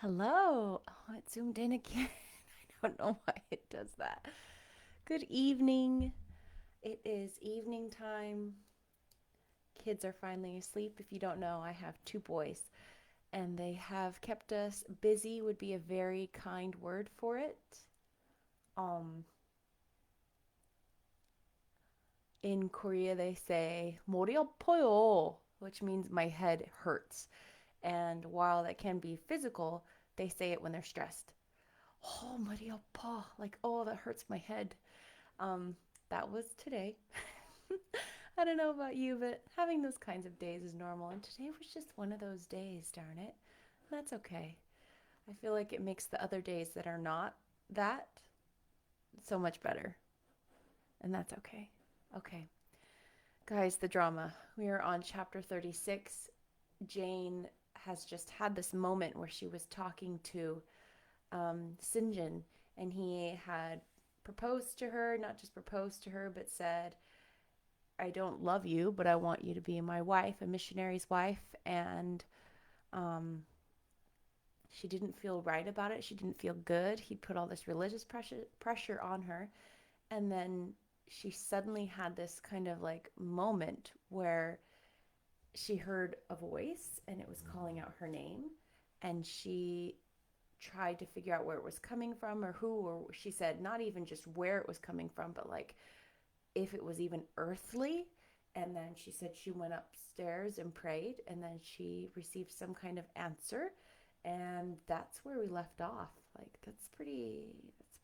Hello. Oh, it zoomed in again. I don't know why it does that. Good evening. It is evening time. Kids are finally asleep. If you don't know, I have two boys and they have kept us busy, would be a very kind word for it. Um in Korea they say 머리 아파요, which means my head hurts. And while that can be physical, they say it when they're stressed. Oh, 머리 아파. Like, oh, that hurts my head. Um, that was today. I don't know about you, but having those kinds of days is normal. And today was just one of those days, darn it. That's okay. I feel like it makes the other days that are not that so much better. And that's okay. Okay. Guys, the drama. We are on chapter 36. Jane has just had this moment where she was talking to Sinjin, and he had proposed to her, not just proposed to her, but said, I don't love you, but I want you to be my wife, a missionary's wife. And um, she didn't feel right about it. She didn't feel good. He put all this religious pressure on her. And then she suddenly had this kind of like moment where she heard a voice and it was calling out her name. And she tried to figure out where it was coming from or who, or she said not even just where it was coming from, but like if it was even earthly. And then she said she went upstairs and prayed, and then she received some kind of answer. And that's where we left off. Like that's pretty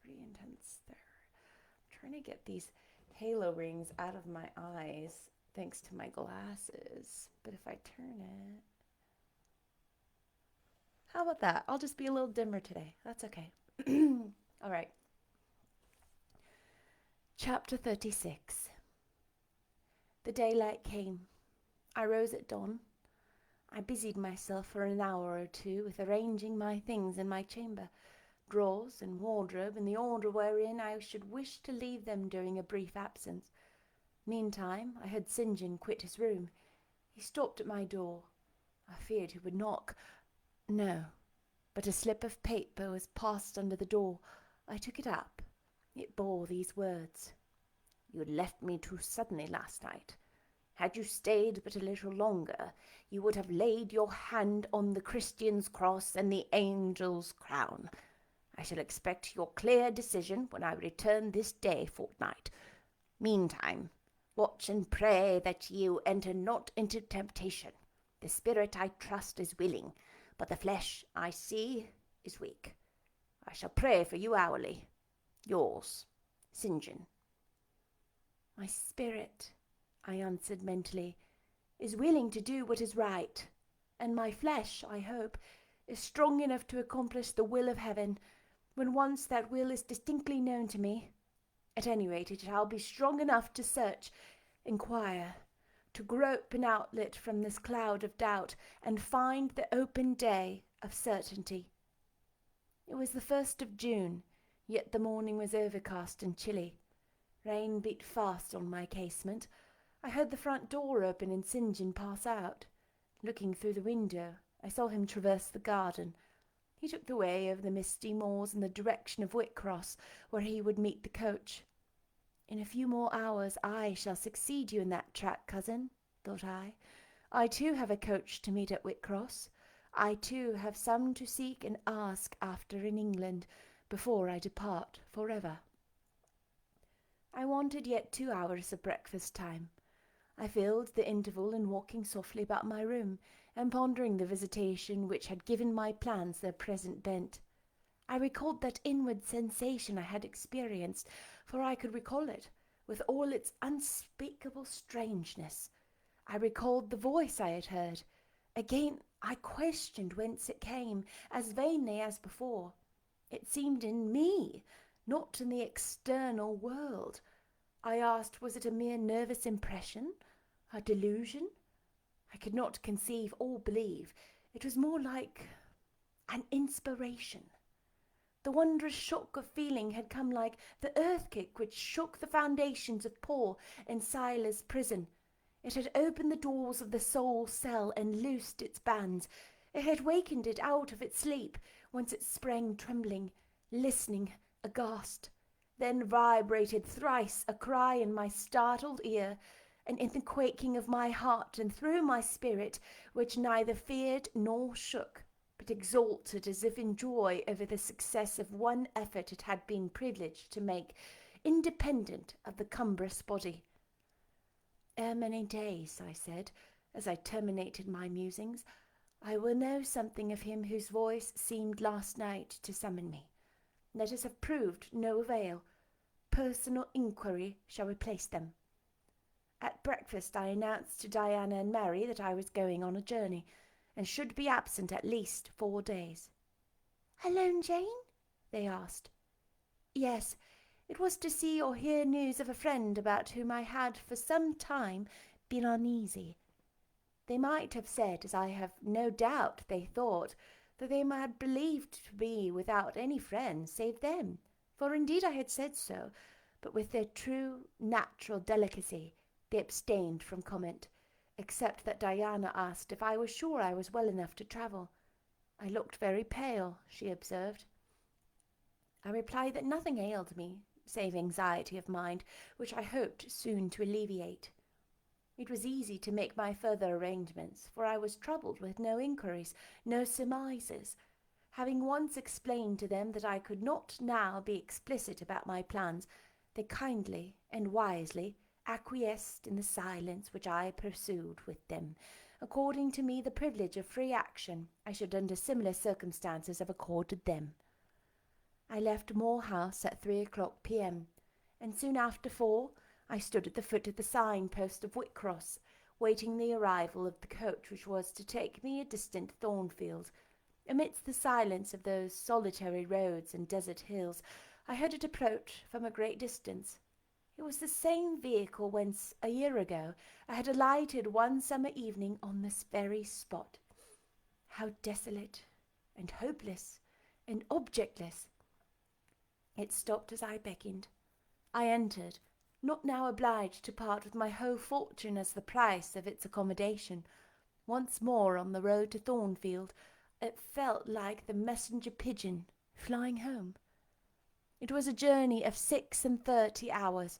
intense there. I'm trying to get these halo rings out of my eyes thanks to my glasses. But if I turn it, how about that? I'll just be a little dimmer today. That's okay. All right. Chapter 36. The daylight came. I rose at dawn. I busied myself for an hour or two with arranging my things in my chamber, drawers and wardrobe in the order wherein I should wish to leave them during a brief absence. Meantime, I had St. John quit his room. He stopped at my door. I feared he would knock. No, but a slip of paper was passed under the door. I took it up. It bore these words: You left me too suddenly last night. Had you stayed but a little longer, you would have laid your hand on the Christian's cross and the angel's crown. I shall expect your clear decision when I return this day fortnight. Meantime, watch and pray that you enter not into temptation. The spirit, I trust, is willing, but the flesh, I see, is weak. I shall pray for you hourly. Yours, St. John. My spirit, I answered mentally, is willing to do what is right, and my flesh, I hope, is strong enough to accomplish the will of heaven when once that will is distinctly known to me. At any rate, it shall be strong enough to search, inquire, to grope an outlet from this cloud of doubt and find the open day of certainty. It was the 1st of June, yet the morning was overcast and chilly. Rain beat fast on my casement. I heard the front door open and St. John pass out. Looking through the window, I saw him traverse the garden. He took the way over the misty moors in the direction of Whitcross, where he would meet the coach. In a few more hours I shall succeed you in that track, cousin, thought I. I too have a coach to meet at Whitcross. I too have some to seek and ask after in England before I depart for ever. I wanted yet 2 hours of breakfast time. I filled the interval in walking softly about my room and pondering the visitation which had given my plans their present bent. I recalled that inward sensation I had experienced, for I could recall it, with all its unspeakable strangeness. I recalled the voice I had heard. Again I questioned whence it came, as vainly as before. It seemed in me, not in the external world. I asked, was it a mere nervous impression, a delusion? I could not conceive or believe. It was more like an inspiration. The wondrous shock of feeling had come like the earthquake which shook the foundations of Paul and Silas' prison. It had opened the doors of the soul cell and loosed its bands. It had wakened it out of its sleep, whence it sprang trembling, listening, aghast. Then vibrated thrice a cry in my startled ear, and in the quaking of my heart and through my spirit, which neither feared nor shook, but exulted as if in joy over the success of one effort it had been privileged to make, independent of the cumbrous body. "Ere many days," I said, as I terminated my musings, "I will know something of him whose voice seemed last night to summon me. Letters have proved no avail. Personal inquiry shall replace them." At breakfast I announced to Diana and Mary that I was going on a journey, and should be absent at least 4 days. "Alone, Jane?" they asked. "Yes, it was to see or hear news of a friend about whom I had for some time been uneasy." They might have said, as I have no doubt they thought, that they had believed to be without any friends save them, for indeed I had said so, but with their true natural delicacy they abstained from comment, except that Diana asked if I was sure I was well enough to travel. I looked very pale, she observed. I replied that nothing ailed me, save anxiety of mind, which I hoped soon to alleviate. It was easy to make my further arrangements, for I was troubled with no inquiries, no surmises. Having once explained to them that I could not now be explicit about my plans, they kindly and wisely acquiesced in the silence which I pursued with them, according to me the privilege of free action I should under similar circumstances have accorded them. I left Moor House at 3 p.m, and soon after 4 I stood at the foot of the sign-post of Whitcross, waiting the arrival of the coach which was to take me a distant Thornfield. Amidst the silence of those solitary roads and desert hills, I heard it approach from a great distance. It was the same vehicle whence, a year ago, I had alighted one summer evening on this very spot. How desolate, and hopeless, and objectless! It stopped as I beckoned. I entered, not now obliged to part with my whole fortune as the price of its accommodation. Once more on the road to Thornfield, it felt like the messenger pigeon flying home. It was a journey of 36 hours.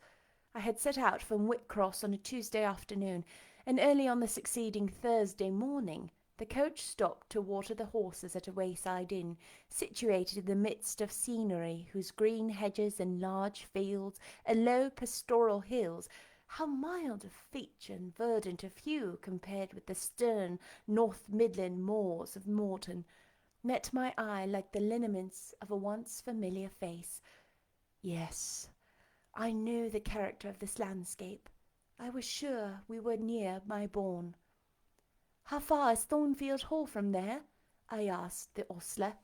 I had set out from Whitcross on a Tuesday afternoon, and early on the succeeding Thursday morning the coach stopped to water the horses at a wayside inn, situated in the midst of scenery whose green hedges and large fields and low pastoral hills, how mild of feature and verdant of hue compared with the stern North Midland moors of Morton, met my eye like the lineaments of a once familiar face. Yes, I knew the character of this landscape. I was sure we were near my bourne. "How far is Thornfield Hall from there?" I asked the ostler.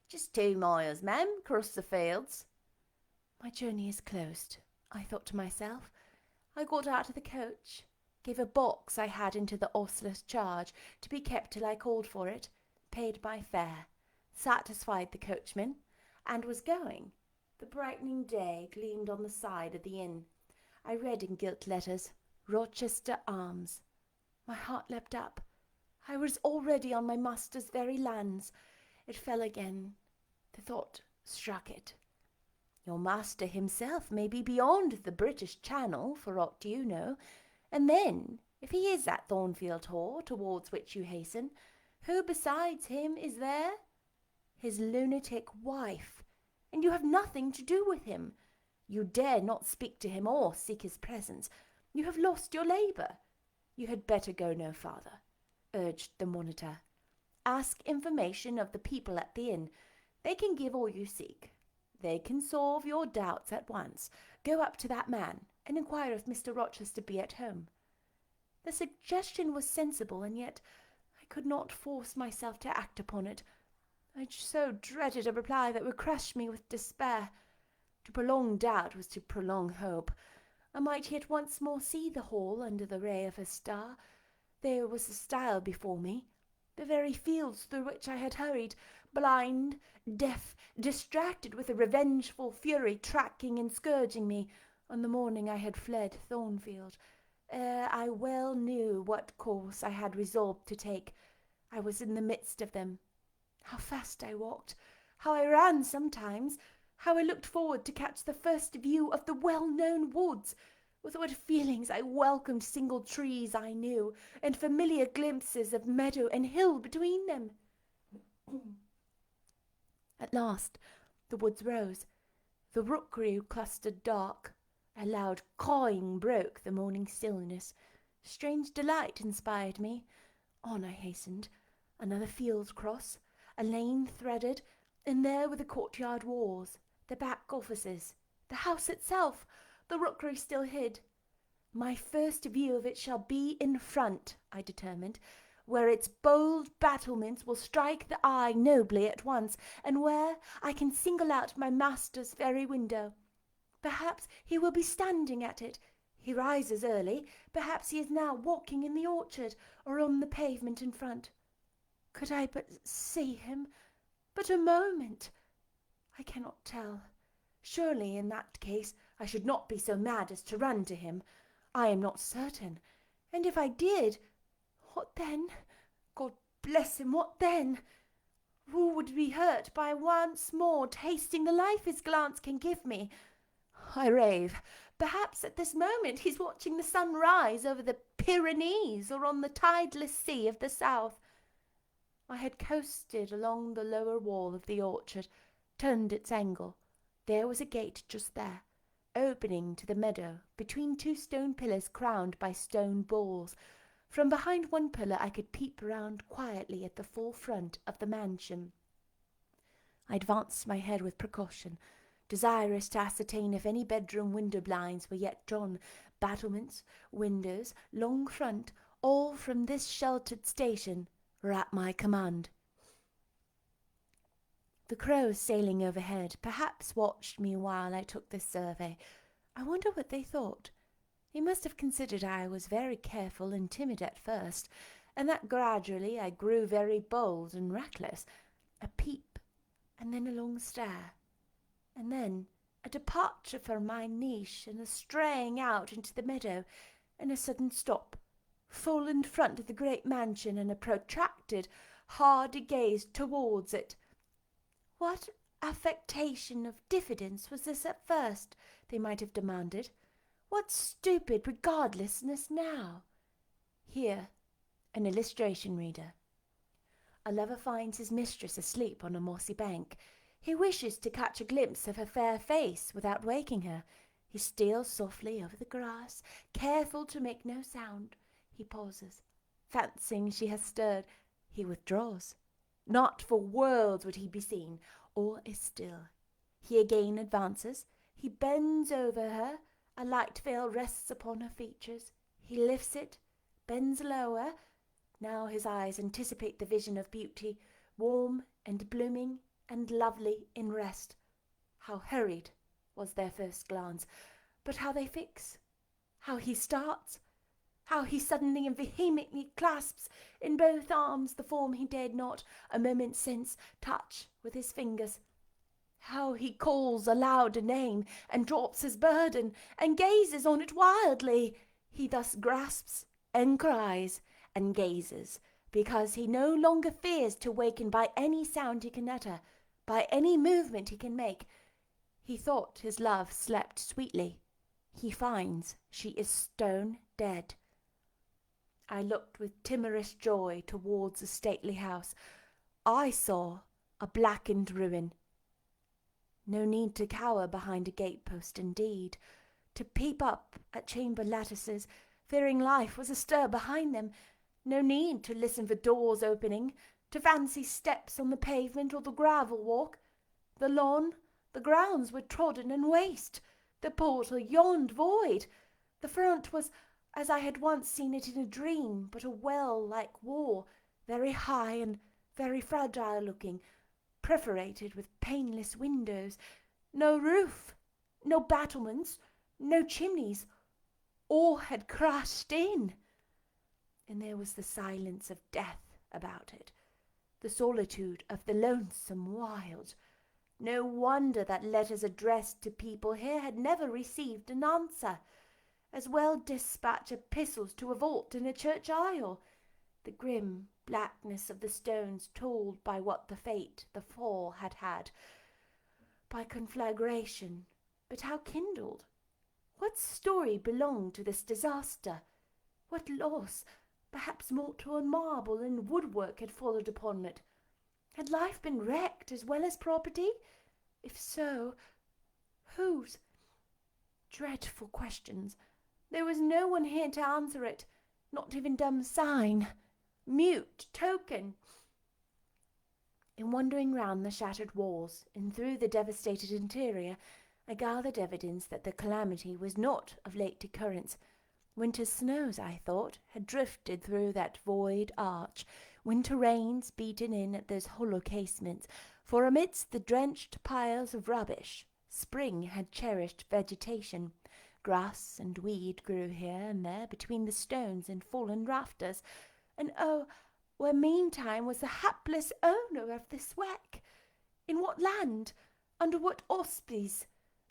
"Just 2 miles, ma'am, across the fields." My journey is closed, I thought to myself. I got out of the coach, gave a box I had into the ostler's charge, to be kept till I called for it, paid my fare, satisfied the coachman, and was going. The brightening day gleamed on the side of the inn. I read in gilt letters, "Rochester Arms." My heart leapt up. I was already on my master's very lands. It fell again. The thought struck it. Your master himself may be beyond the British Channel, for aught you know, and then, if he is at Thornfield Hall, towards which you hasten, who besides him is there? His lunatic wife, and you have nothing to do with him. You dare not speak to him or seek his presence. You have lost your labour. You had better go no farther, urged the monitor. Ask information of the people at the inn. They can give all you seek. They can solve your doubts at once. Go up to that man and inquire if Mr. Rochester be at home. The suggestion was sensible, and yet I could not force myself to act upon it. I so dreaded a reply that would crush me with despair. To prolong doubt was to prolong hope. I might yet once more see the hall under the ray of a star. There was the stile before me, the very fields through which I had hurried, blind, deaf, distracted with a revengeful fury tracking and scourging me on the morning I had fled Thornfield. I well knew what course I had resolved to take. I was in the midst of them. How fast I walked, how I ran sometimes, how I looked forward to catch the first view of the well-known woods, with what feelings I welcomed single trees I knew, and familiar glimpses of meadow and hill between them. At last the woods rose. The rookery clustered dark. A loud cawing broke the morning stillness. Strange delight inspired me. On I hastened. Another field cross, a lane threaded, and there were the courtyard walls, the back offices, the house itself, the rookery still hid. My first view of it shall be in front, I determined, where its bold battlements will strike the eye nobly at once, and where I can single out my master's very window. Perhaps he will be standing at it. He rises early. Perhaps he is now walking in the orchard, or on the pavement in front. Could I but see him, but a moment! I cannot tell. Surely in that case I should not be so mad as to run to him. I am not certain. And if I did, what then? God bless him, what then? Who would be hurt by once more tasting the life his glance can give me? I rave. Perhaps at this moment he's watching the sun rise over the Pyrenees or on the tideless sea of the south. I had coasted along the lower wall of the orchard, turned its angle. There was a gate just there, opening to the meadow, between two stone pillars crowned by stone balls. From behind one pillar I could peep round quietly at the full front of the mansion. I advanced my head with precaution, desirous to ascertain if any bedroom window blinds were yet drawn. Battlements, windows, long front, all from this sheltered station were at my command. The crows sailing overhead perhaps watched me while I took this survey. I wonder what they thought. They must have considered I was very careful and timid at first, and that gradually I grew very bold and reckless. A peep, and then a long stare, and then a departure from my niche and a straying out into the meadow, and a sudden stop, full in front of the great mansion, and a protracted, hardy gaze towards it. What affectation of diffidence was this at first, they might have demanded. What stupid regardlessness now? Here, an illustration, reader. A lover finds his mistress asleep on a mossy bank. He wishes to catch a glimpse of her fair face without waking her. He steals softly over the grass, careful to make no sound. He pauses. Fancying she has stirred, he withdraws. Not for worlds would he be seen. All is still. He again advances. He bends over her. A light veil rests upon her features. He lifts it, bends lower. Now his eyes anticipate the vision of beauty, warm and blooming and lovely in rest. How hurried was their first glance, but how they fix, how he starts, how he suddenly and vehemently clasps in both arms the form he dared not, a moment since, touch with his fingers. How he calls aloud a name, and drops his burden, and gazes on it wildly. He thus grasps, and cries, and gazes, because he no longer fears to waken by any sound he can utter, by any movement he can make. He thought his love slept sweetly. He finds she is stone dead. I looked with timorous joy towards the stately house. I saw a blackened ruin. No need to cower behind a gatepost, indeed, to peep up at chamber lattices, fearing life was astir behind them. No need to listen for doors opening, to fancy steps on the pavement or the gravel walk. The lawn, the grounds were trodden and waste. The portal yawned void. The front was as I had once seen it in a dream, but a well-like wall, very high and very fragile-looking, perforated with paneless windows, no roof, no battlements, no chimneys. All had crashed in. And there was the silence of death about it, the solitude of the lonesome wild. No wonder that letters addressed to people here had never received an answer. As well dispatch epistles to a vault in a church aisle. the grim blackness of the stones told by what the fate the fall had had, by conflagration, but how kindled? What story belonged to this disaster? What loss, perhaps mortal and marble and woodwork, had followed upon it? Had life been wrecked as well as property? If so, whose? Dreadful questions. There was no one here to answer it, not even dumb sign, mute token. In wandering round the shattered walls and through the devastated interior, I gathered evidence that the calamity was not of late occurrence. Winter's snows, I thought, had drifted through that void arch, winter rains beaten in at those hollow casements, for amidst the drenched piles of rubbish, spring had cherished vegetation. Grass and weed grew here and there between the stones and fallen rafters, and oh, where meantime was the hapless owner of this wreck? In what land? Under what auspices?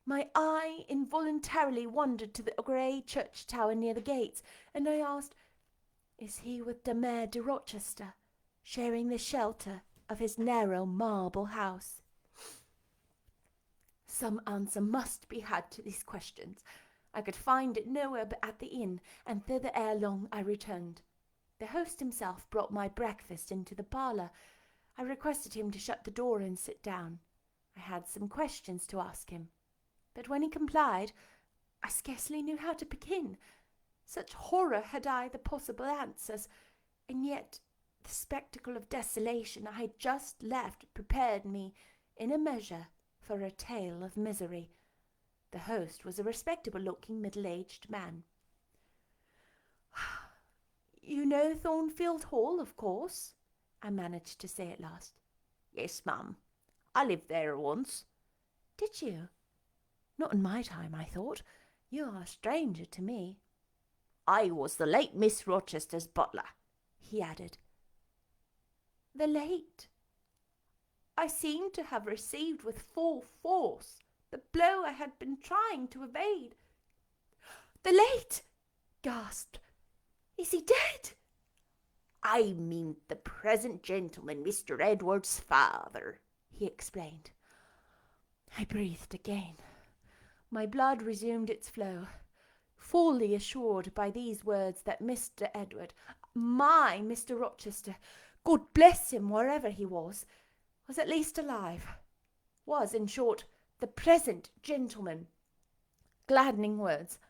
My eye involuntarily wandered to the grey church tower near the gates, and I asked, is he with the Mayor de Rochester, sharing the shelter of his narrow marble house? Some answer must be had to these questions. I could find it nowhere but at the inn, and thither ere long I returned. The host himself brought my breakfast into the parlour. I requested him to shut the door and sit down. I had some questions to ask him, but when he complied, I scarcely knew how to begin. Such horror had I the possible answers, and yet the spectacle of desolation I had just left prepared me, in a measure, for a tale of misery. The host was a respectable-looking middle-aged man. "You know Thornfield Hall, of course?" I managed to say at last. "Yes, ma'am. I lived there once." "Did you? Not in my time, I thought. You are a stranger to me." "I was the late Miss Rochester's butler," he added. "The late? I seem to have received with full force the blow I had been trying to evade." "The late!" gasped. "Is he dead?" "I mean the present gentleman, Mr. Edward's father," he explained. I breathed again. My blood resumed its flow, fully assured by these words that Mr. Edward, my Mr. Rochester, God bless him wherever he was at least alive, was, in short, the present gentleman. Gladdening words.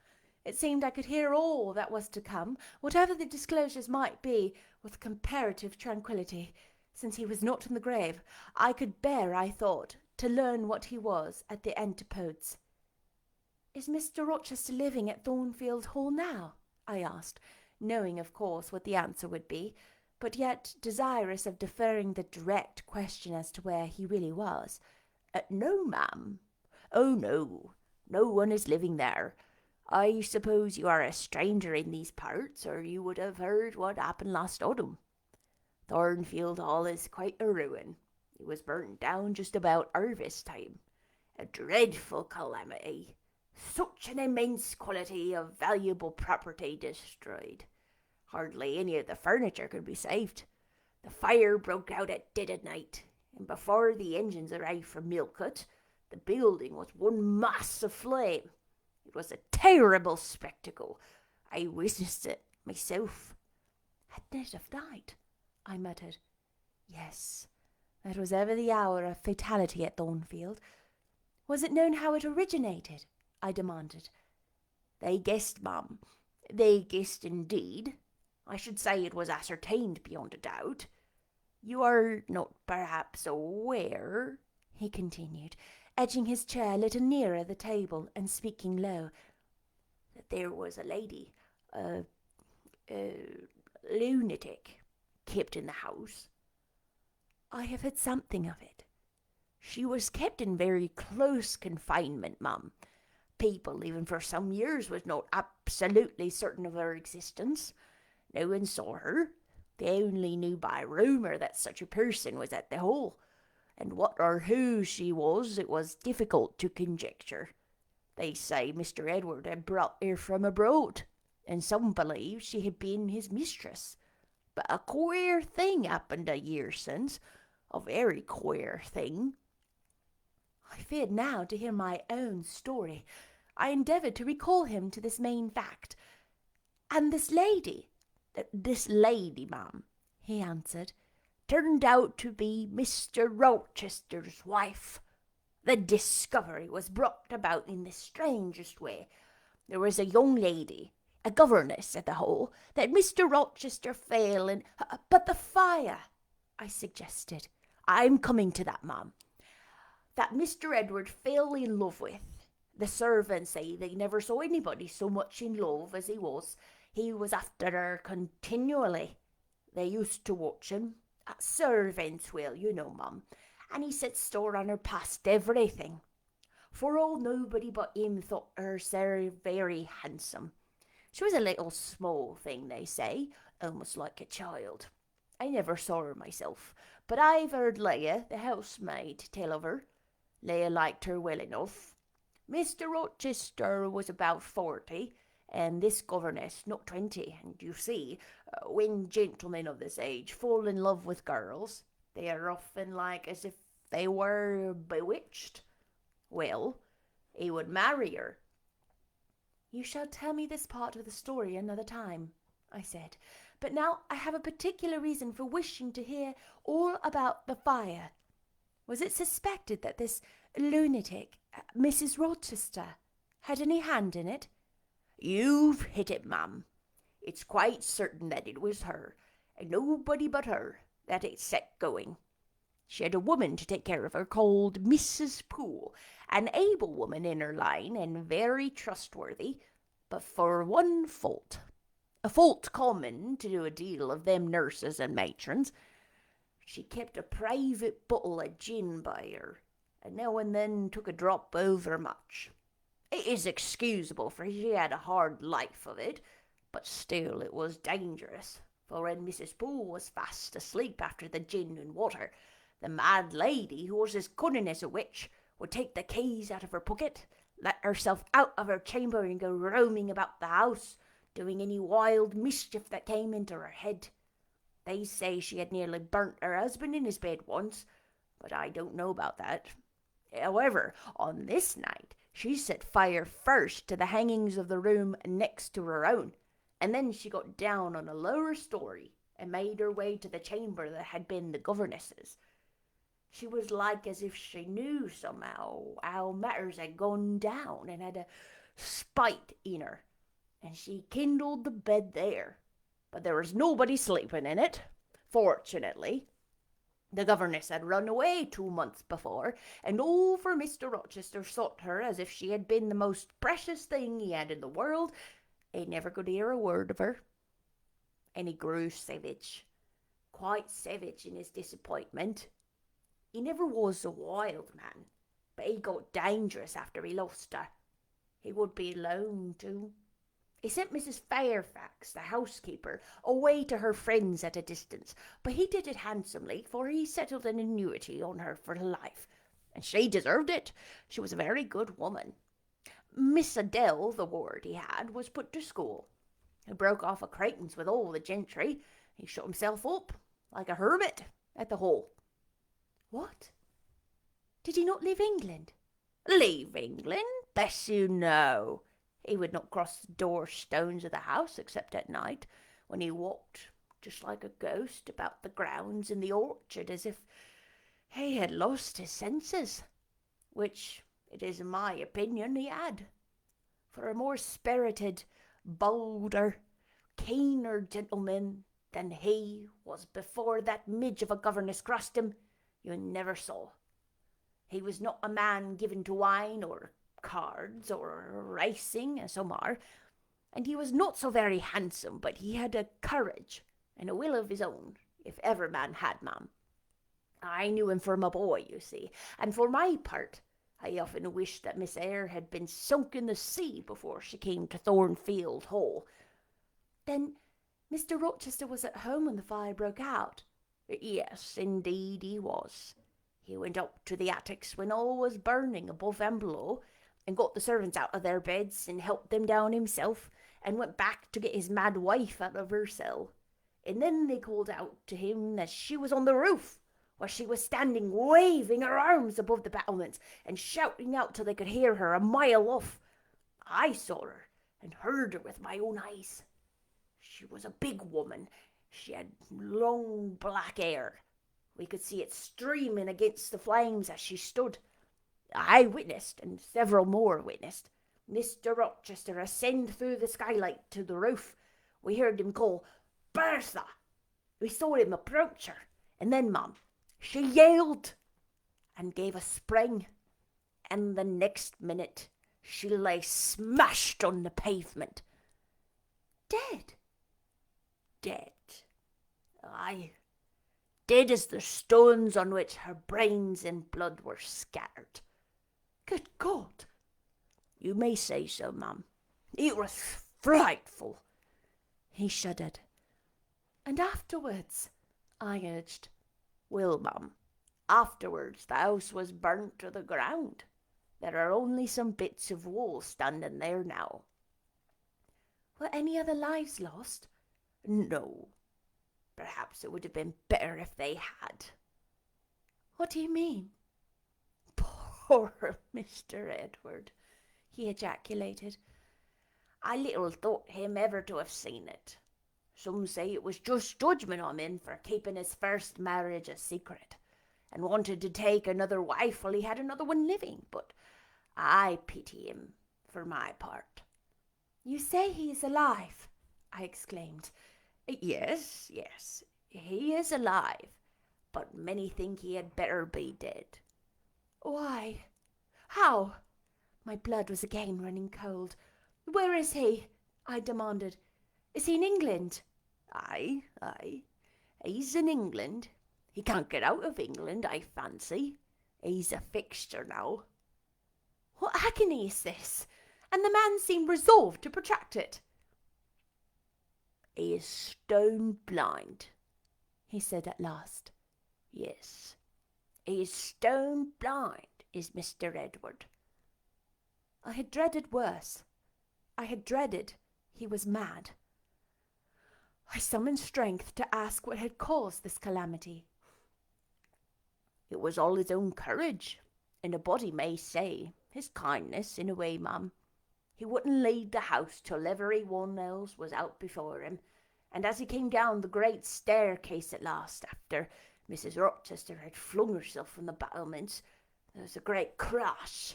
It seemed I could hear all that was to come, whatever the disclosures might be, with comparative tranquillity. Since he was not in the grave, I could bear, I thought, to learn what he was at the antipodes. "Is Mr. Rochester living at Thornfield Hall now?" I asked, knowing, of course, what the answer would be, but yet desirous of deferring the direct question as to where he really was. "No, ma'am. Oh, no. No one is living there. I suppose you are a stranger in these parts, or you would have heard what happened last autumn. Thornfield Hall is quite a ruin. It was burnt down just about harvest time. A dreadful calamity. Such an immense quantity of valuable property destroyed. Hardly any of the furniture could be saved. The fire broke out at dead of night, and before the engines arrived from Millcote, the building was one mass of flame. It was a terrible spectacle. I witnessed it myself." "At dead of night?" I muttered. Yes, that was ever the hour of fatality at Thornfield. "Was it known how it originated?" I demanded. "They guessed, ma'am. They guessed indeed. I should say it was ascertained beyond a doubt. You are not perhaps aware," he continued, edging his chair a little nearer the table and speaking low, "that there was a lady, a lunatic, kept in the house." "I have heard something of it." "She was kept in very close confinement, ma'am. People, even for some years, was not absolutely certain of her existence. No one saw her. They only knew by rumour that such a person was at the Hall, and what or who she was it was difficult to conjecture. They say Mr. Edward had brought her from abroad, and some believe she had been his mistress. but a queer thing happened a year since. A very queer thing." I feared now to hear my own story. I endeavoured to recall him to this main fact. "And this lady?" "This lady, ma'am," he answered, "turned out to be Mr. Rochester's wife. The discovery was brought about in the strangest way. There was a young lady, a governess at the Hole, that Mr. Rochester fell in—" "But the fire," I suggested. "I'm coming to that, ma'am. That Mr. Edward fell in love with. The servants say they never saw anybody so much in love as he was. He was after her continually. They used to watch him. Servants will, you know, mum. And he set store on her past everything. For all nobody but him thought her so very handsome. She was a little small thing, they say, almost like a child. I never saw her myself, but I've heard Leah, the housemaid, tell of her. Leah liked her well enough. Mr. Rochester was about 40, and this governess not 20, and you see, when gentlemen of this age fall in love with girls, they are often like as if they were bewitched. Well, he would marry her." "You shall tell me this part of the story another time," I said, "but now I have a particular reason for wishing to hear all about the fire. Was it suspected that this lunatic, Mrs. Rochester, had any hand in it?" "You've hit it, ma'am. It's quite certain that it was her, and nobody but her, that it set going. She had a woman to take care of her called Mrs. Poole, an able woman in her line and very trustworthy, but for one fault, a fault common to a deal of them nurses and matrons. She kept a private bottle of gin by her, and now and then took a drop over much. It is excusable, for she had a hard life of it, but still it was dangerous, for when Mrs. Poole was fast asleep after the gin and water, the mad lady, who was as cunning as a witch, would take the keys out of her pocket, let herself out of her chamber and go roaming about the house, doing any wild mischief that came into her head. They say she had nearly burnt her husband in his bed once, but I don't know about that. However, on this night she set fire first to the hangings of the room next to her own, and then she got down on a lower story and made her way to the chamber that had been the governess's. She was like as if she knew somehow how matters had gone down and had a spite in her, and she kindled the bed there. But there was nobody sleeping in it, fortunately. The governess had run away 2 months before, and over Mr. Rochester sought her as if she had been the most precious thing he had in the world. He never could hear a word of her. And he grew savage, quite savage in his disappointment. He never was a wild man, but he got dangerous after he lost her. He would be alone, too. He sent Mrs. Fairfax, the housekeeper, away to her friends at a distance, but he did it handsomely, for he settled an annuity on her for life, and she deserved it. She was a very good woman. Miss Adele, the ward he had, was put to school. He broke off acquaintance with all the gentry. He shut himself up, like a hermit, at the Hall." "What? Did he not leave England?" "Leave England? Bless you, no. He would not cross the door-stones of the house except at night, when he walked just like a ghost about the grounds in the orchard, as if he had lost his senses, which it is my opinion he had. For a more spirited, bolder, keener gentleman than he was before that midge of a governess crossed him, you never saw. He was not a man given to wine or cards or racing, as some are, and he was not so very handsome, but he had a courage and a will of his own, if ever man had, ma'am. I knew him from a boy, you see, and for my part, I often wished that Miss Eyre had been sunk in the sea before she came to Thornfield Hall." "Then Mr. Rochester was at home when the fire broke out?" "Yes, indeed he was. He went up to the attics when all was burning above and below, and got the servants out of their beds and helped them down himself, and went back to get his mad wife out of her cell. And then they called out to him that she was on the roof, where she was standing waving her arms above the battlements and shouting out till they could hear her a mile off. I saw her and heard her with my own eyes. She was a big woman. She had long black hair. We could see it streaming against the flames as she stood. I witnessed, and several more witnessed, Mr. Rochester ascend through the skylight to the roof. We heard him call, "Bertha!" We saw him approach her, and then, Mum, she yelled and gave a spring, and the next minute she lay smashed on the pavement. Dead? Dead. Aye, dead as the stones on which her brains and blood were scattered. Good God! You may say so, Mum. It was frightful. He shuddered. And afterwards? I urged. Well, Mum, afterwards the house was burnt to the ground. There are only some bits of wall standing there now. Were any other lives lost? No. Perhaps it would have been better if they had. What do you mean? Poor Mr. Edward, he ejaculated. I little thought him ever to have seen it. Some say it was just judgment on him for keeping his first marriage a secret, and wanted to take another wife while he had another one living, but I pity him for my part. You say he is alive? I exclaimed. Yes, he is alive, but many think he had better be dead. Why? How? My blood was again running cold. Where is he? I demanded. Is he in England? Aye. He's in England. He can't get out of England, I fancy. He's a fixture now. What agony is this? And the man seemed resolved to protract it. He is stone blind, he said at last. Yes, he is stone blind, is Mr. Edward. I had dreaded worse. I had dreaded he was mad. I summoned strength to ask what had caused this calamity. It was all his own courage, and a body may say his kindness, in a way, Mum. He wouldn't leave the house till every one else was out before him, and as he came down the great staircase at last, after Mrs. Rochester had flung herself from the battlements, there was a great crash,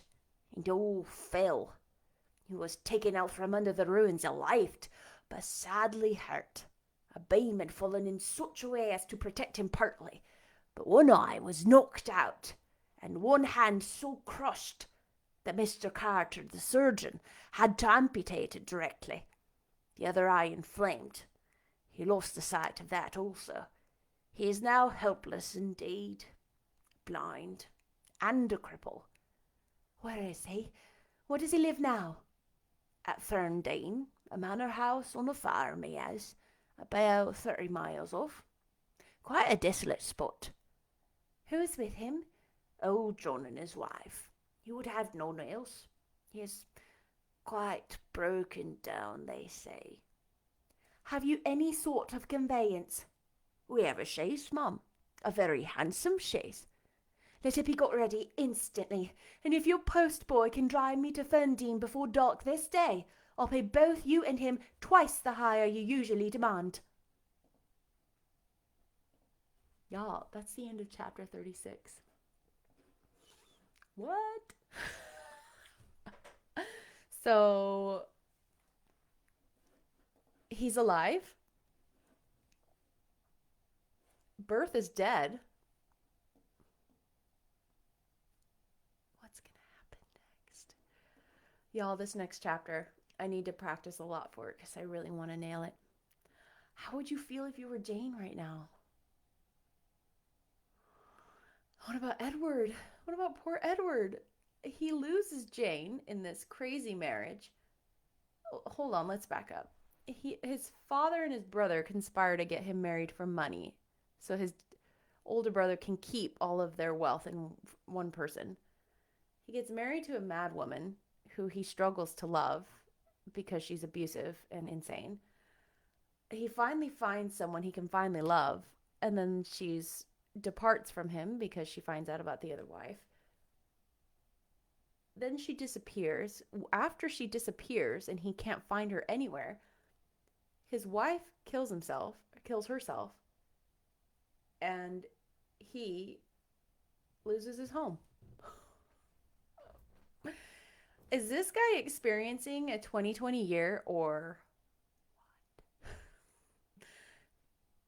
and all fell. He was taken out from under the ruins alive, but sadly hurt. A beam had fallen in such a way as to protect him partly, but one eye was knocked out, and one hand so crushed that Mr. Carter, the surgeon, had to amputate it directly. The other eye inflamed. He lost the sight of that also. He is now helpless indeed, blind, and a cripple. Where is he? Where does he live now? At Ferndale, a manor house on a farm he has, about 30 miles off. Quite a desolate spot. Who is with him? Old John and his wife. He would have none else. He is quite broken down, they say. Have you any sort of conveyance? We have a chaise, Mum. A very handsome chaise. Let it be got ready instantly, and if your postboy can drive me to Ferndale before dark this day, I'll pay both you and him twice the hire you usually demand. Y'all, that's the end of chapter 36. What? So, he's alive. Bertha is dead. What's going to happen next? Y'all, this next chapter, I need to practice a lot for it because I really want to nail it. How would you feel if you were Jane right now? What about Edward? What about poor Edward? He loses Jane in this crazy marriage. Oh, hold on, let's back up. His father and his brother conspire to get him married for money, so his older brother can keep all of their wealth in one person. He gets married to a mad woman who he struggles to love because she's abusive and insane. he finally finds someone he can finally love, and then she's departs from him because she finds out about the other wife. Then she disappears. After she disappears and he can't find her anywhere, his wife kills herself, and he loses his home. Is this guy experiencing a 2020 year or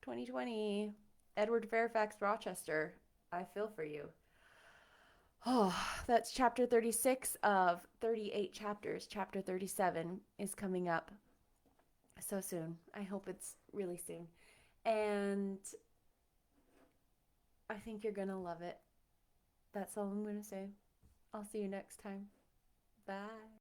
2020? Edward Fairfax Rochester, I feel for you. Oh, that's chapter 36 of 38 chapters. Chapter 37 is coming up so soon. I hope it's really soon. And I think you're going to love it. That's all I'm going to say. I'll see you next time. Bye.